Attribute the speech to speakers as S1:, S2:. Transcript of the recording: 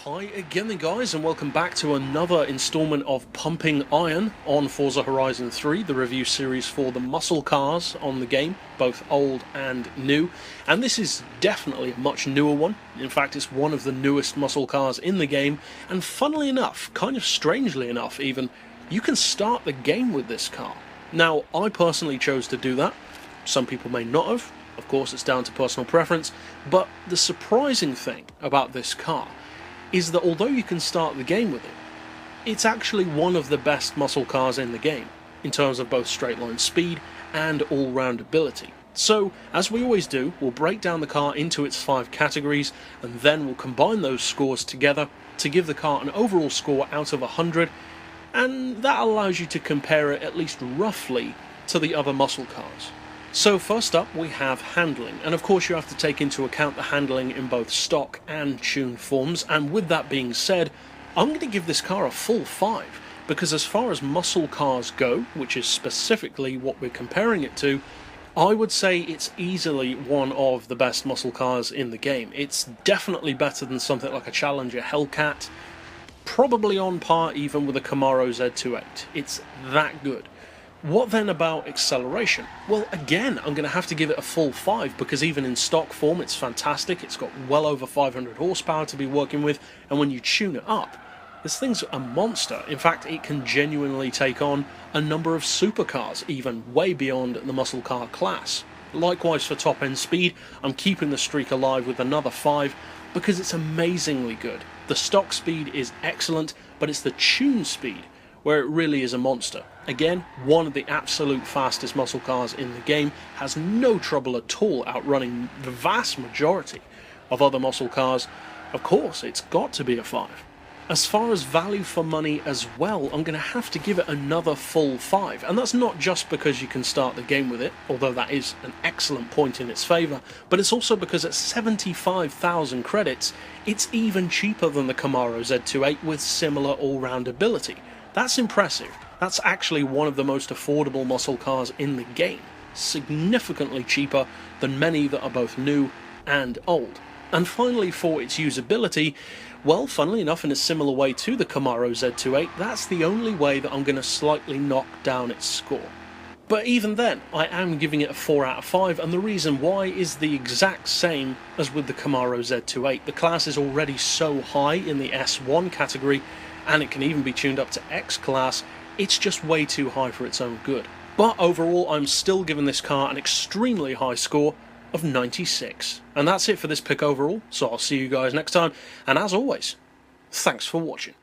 S1: Hi again then guys, and welcome back to another installment of Pumping Iron on Forza Horizon 3, the review series for the muscle cars on the game, both old and new. And this is definitely a much newer one. In fact, it's one of the newest muscle cars in the game, and funnily enough, kind of strangely enough even, you can start the game with this car. Now, I personally chose to do that. Some people may not have. Of course, it's down to personal preference, but the surprising thing about this car is that although you can start the game with it, it's actually one of the best muscle cars in the game, in terms of both straight line speed and all-round ability. So, as we always do, we'll break down the car into its 5 categories, and then we'll combine those scores together to give the car an overall score out of 100, and that allows you to compare it at least roughly to the other muscle cars. So first up we have handling, and of course you have to take into account the handling in both stock and tuned forms, and with that being said, I'm going to give this car a full 5, because as far as muscle cars go, which is specifically what we're comparing it to, I would say it's easily one of the best muscle cars in the game. It's definitely better than something like a Challenger Hellcat, probably on par even with a Camaro Z28. It's that good. What then about acceleration? Well, again, I'm going to have to give it a full 5, because even in stock form it's fantastic. It's got well over 500 horsepower to be working with, and when you tune it up, this thing's a monster. In fact, it can genuinely take on a number of supercars, even way beyond the muscle car class. Likewise for top end speed, I'm keeping the streak alive with another 5, because it's amazingly good. The stock speed is excellent, but it's the tune speed where it really is a monster. Again, one of the absolute fastest muscle cars in the game, has no trouble at all outrunning the vast majority of other muscle cars. Of course, it's got to be a 5. As far as value for money as well, I'm going to have to give it another full 5, and that's not just because you can start the game with it, although that is an excellent point in its favour, but it's also because at 75,000 credits, it's even cheaper than the Camaro Z28 with similar all-round ability. That's impressive. That's actually one of the most affordable muscle cars in the game, significantly cheaper than many that are both new and old. And finally, for its usability, well, funnily enough, in a similar way to the Camaro Z28, that's the only way that I'm going to slightly knock down its score. But even then, I am giving it a 4 out of 5, and the reason why is the exact same as with the Camaro Z28. The class is already so high in the S1 category, and it can even be tuned up to X class, it's just way too high for its own good. But overall, I'm still giving this car an extremely high score of 96. And that's it for this pick overall, so I'll see you guys next time, and as always, thanks for watching.